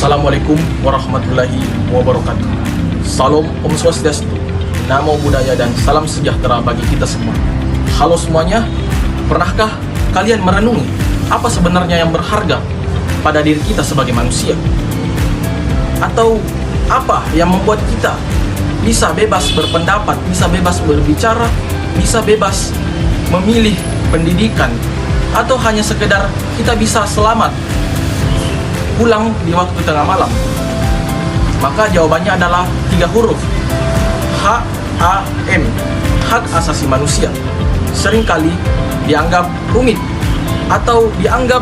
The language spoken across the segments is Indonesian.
Assalamualaikum warahmatullahi wabarakatuh. Salam Om Swastiastu, Namo Buddhaya dan salam sejahtera bagi kita semua. Halo semuanya, pernahkah kalian merenungi apa sebenarnya yang berharga pada diri kita sebagai manusia? Atau apa yang membuat kita bisa bebas berpendapat, bisa bebas berbicara, bisa bebas memilih pendidikan, atau hanya sekedar kita bisa selamat pulang di waktu tengah malam? Maka jawabannya adalah 3 huruf, HAM, hak asasi manusia. Seringkali dianggap rumit atau dianggap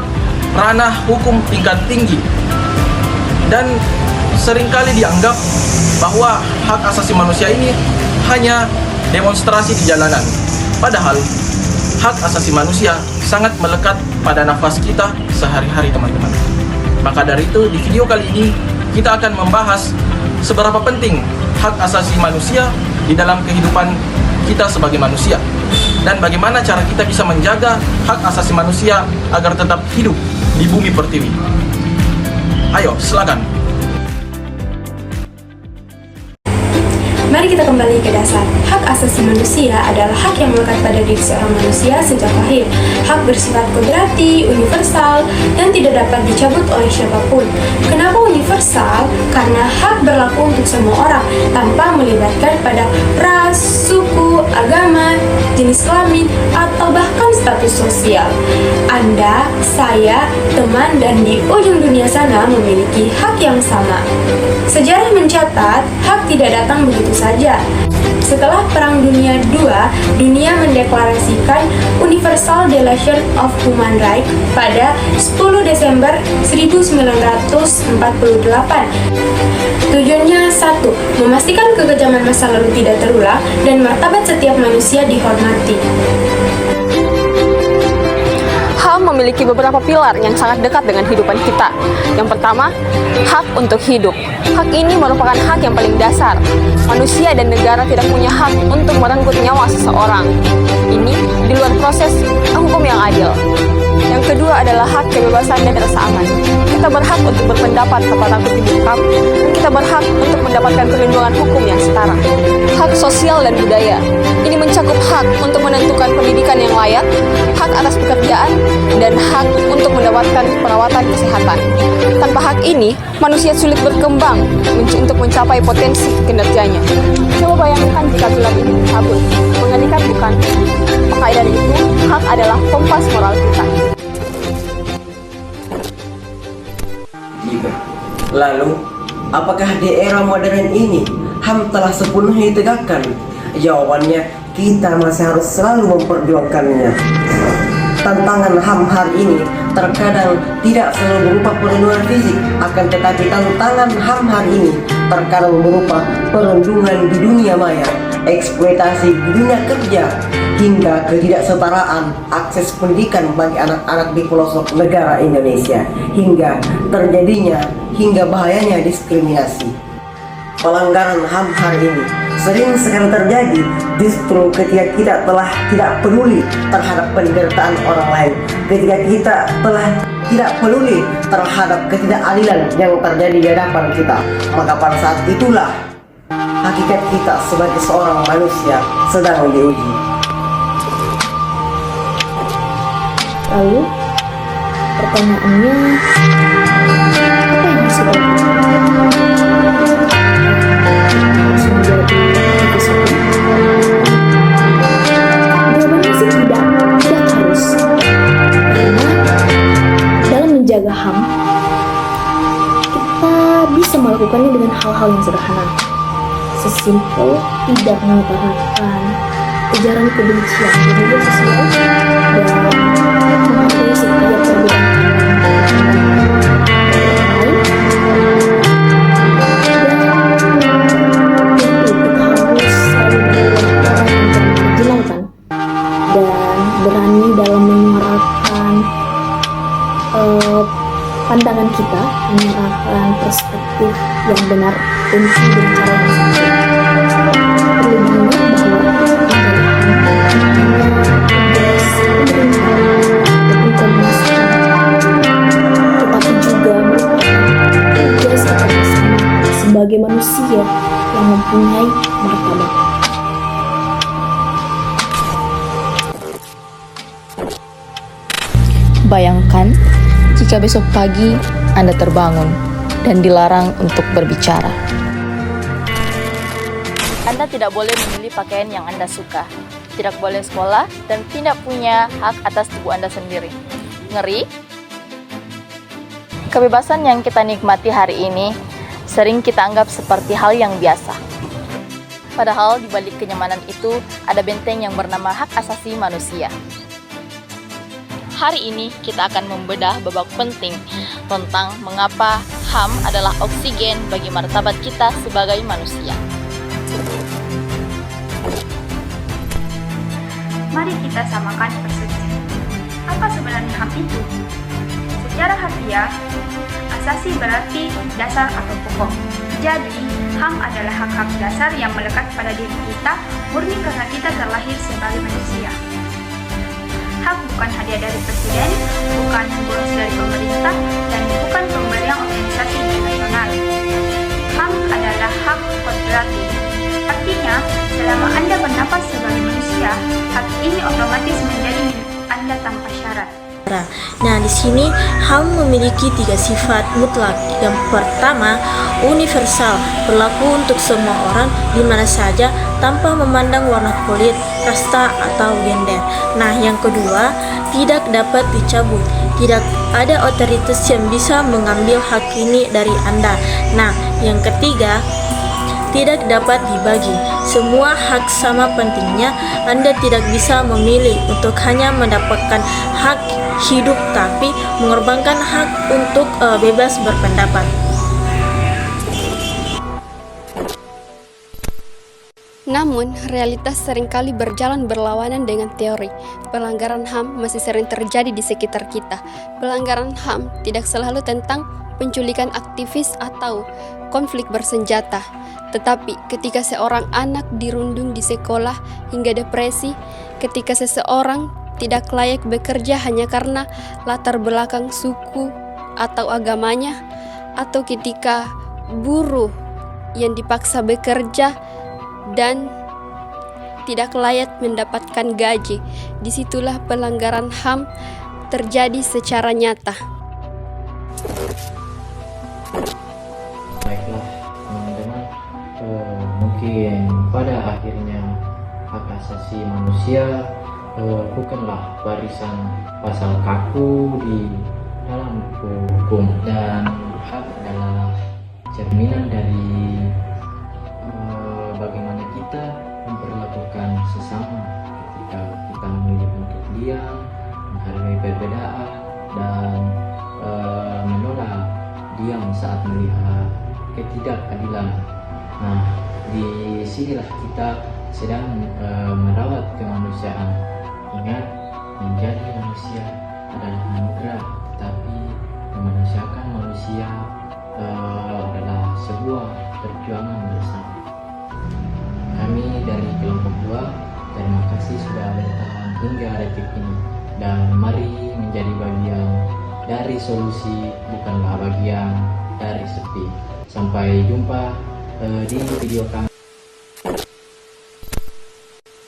ranah hukum tingkat tinggi, dan seringkali dianggap bahwa hak asasi manusia ini hanya demonstrasi di jalanan. Padahal hak asasi manusia sangat melekat pada nafas kita sehari-hari, teman-teman. Maka dari itu, di video kali ini kita akan membahas seberapa penting hak asasi manusia di dalam kehidupan kita sebagai manusia, dan bagaimana cara kita bisa menjaga hak asasi manusia agar tetap hidup di bumi pertiwi. Ayo, silakan. Mari kita kembali ke dasar. Hak asasi manusia adalah hak yang melekat pada diri seorang manusia sejak lahir. Hak bersifat kodrati, universal, dan tidak dapat dicabut oleh siapapun. Kenapa universal? Karena hak berlaku untuk semua orang, tanpa melibatkan pada ras, suku, agama, jenis kelamin, atau bahkan status sosial. Anda, saya, teman, dan di ujung dunia sana memiliki hak yang sama. Sejarah mencatat, hak tidak datang begitu saja. Setelah Perang Dunia II, dunia mendeklarasikan Universal Declaration of Human Rights pada 10 Desember 1948. Tujuannya satu, memastikan kekejaman masa lalu tidak terulang dan martabat setiap manusia dihormati. HAM memiliki beberapa pilar yang sangat dekat dengan kehidupan kita. Yang pertama, hak untuk hidup. Hak ini merupakan hak yang paling dasar. Manusia dan negara tidak punya hak untuk merenggut nyawa seseorang. Ini di luar proses hukum yang adil. Yang kedua adalah hak kebebasan dan rasa aman. Kita berhak untuk berpendapat tanpa takut dibungkam, dan kita berhak untuk mendapatkan perlindungan hukum yang setara. Hak sosial dan budaya. Ini mencakup hak untuk menentukan pendidikan yang layak, hak atas pekerjaan, dan hak untuk mendapatkan perawatan kesehatan. Tanpa hak ini, manusia sulit berkembang untuk mencapai potensi kinerjanya. Coba bayangkan jika pilar ini dicabut, mengerikan bukan? Maka dari itu, hak adalah kompas moral kita. Lalu, apakah di era modern ini HAM telah sepenuhnya ditegakkan? Jawabannya, kita masih harus selalu memperjuangkannya. Tantangan HAM hari ini terkadang tidak selalu berupa perlindungan fisik, akan tetapi tantangan HAM hari ini terkadang berupa perlindungan di dunia maya, eksploitasi di dunia kerja, hingga ketidaksetaraan akses pendidikan bagi anak-anak di pelosok negara Indonesia, hingga terjadinya hingga bahayanya diskriminasi. Pelanggaran HAM hari ini sering sekali terjadi justru ketika kita telah tidak peduli terhadap penderitaan orang lain, ketika kita telah tidak peduli terhadap ketidakadilan yang terjadi di hadapan kita. Maka pada saat itulah hakikat kita sebagai seorang manusia sedang diuji. Lalu pertanyaannya, apa yang disebut? Jawabannya sih tidak harus. Karena dalam menjaga HAM, kita bisa melakukannya dengan hal-hal yang sederhana. Sesimpel tidak mengutarakan ujaran kebencian di media sosial dan menghargai setiap perbedaan berani dalam menyuarakan pandangan kita, menyuarakan perspektif yang benar tentu dengan cara yang sesuai. Perlu diingat bahwa penjagaan hanya tugas pemerintah ataupun komnas HAM, tetapi juga merupakan tugas mempunyai martabat. Bayangkan jika besok pagi Anda terbangun dan dilarang untuk berbicara. Anda tidak boleh memilih pakaian yang Anda suka, tidak boleh sekolah, dan tidak punya hak atas tubuh Anda sendiri. Ngeri? Kebebasan yang kita nikmati hari ini sering kita anggap seperti hal yang biasa. Padahal di balik kenyamanan itu ada benteng yang bernama hak asasi manusia. Hari ini kita akan membedah babak penting tentang mengapa HAM adalah oksigen bagi martabat kita sebagai manusia. Mari kita samakan persepsi. Apa sebenarnya HAM itu? Secara harfiah, asasi berarti dasar atau pokok. Jadi, HAM adalah hak-hak dasar yang melekat pada diri kita murni karena kita terlahir sebagai manusia. Hak bukan hadiah dari presiden, bukan bonus dari pemerintah, dan bukan pemberian organisasi internasional. HAM adalah hak kodrati. Artinya, selama Anda bernapas sebagai manusia, hak ini otomatis menjadi milik Anda tanpa syarat. Nah, di sini HAM memiliki 3 sifat mutlak. Yang pertama, universal, berlaku untuk semua orang di mana saja tanpa memandang warna kulit, kasta, atau gender. Nah, yang kedua, tidak dapat dicabut. Tidak ada otoritas yang bisa mengambil hak ini dari Anda. Nah, yang ketiga, tidak dapat dibagi. Semua hak sama pentingnya. Anda tidak bisa memilih untuk hanya mendapatkan hak hidup tapi mengorbankan hak untuk bebas berpendapat. Namun, realitas seringkali berjalan berlawanan dengan teori. Pelanggaran HAM masih sering terjadi di sekitar kita. Pelanggaran HAM tidak selalu tentang penculikan aktivis atau konflik bersenjata. Tetapi ketika seorang anak dirundung di sekolah hingga depresi, ketika seseorang tidak layak bekerja hanya karena latar belakang suku atau agamanya, atau ketika buruh yang dipaksa bekerja dan tidak layak mendapatkan gaji, disitulah pelanggaran HAM terjadi secara nyata. Baiklah teman-teman, mungkin pada akhirnya hak asasi manusia bukanlah barisan pasal kaku di dalam hukum, dan hak adalah cerminan dari bagaimana kita memperlakukan sesama ketika kita memilih untuk diam, menghargai perbedaan, dan menolak diam saat melihat ketidakadilan. Nah, di sinilah kita sedang merawat kemanusiaan. Ingat, menjadi manusia adalah anugerah, tetapi memanusiakan manusia adalah sebuah perjuangan bersama. Kami dari kelompok 2 terima kasih sudah bertahan hingga detik ini, dan mari menjadi bagian dari solusi, bukanlah bagian dari sepi. Sampai jumpa di video kami.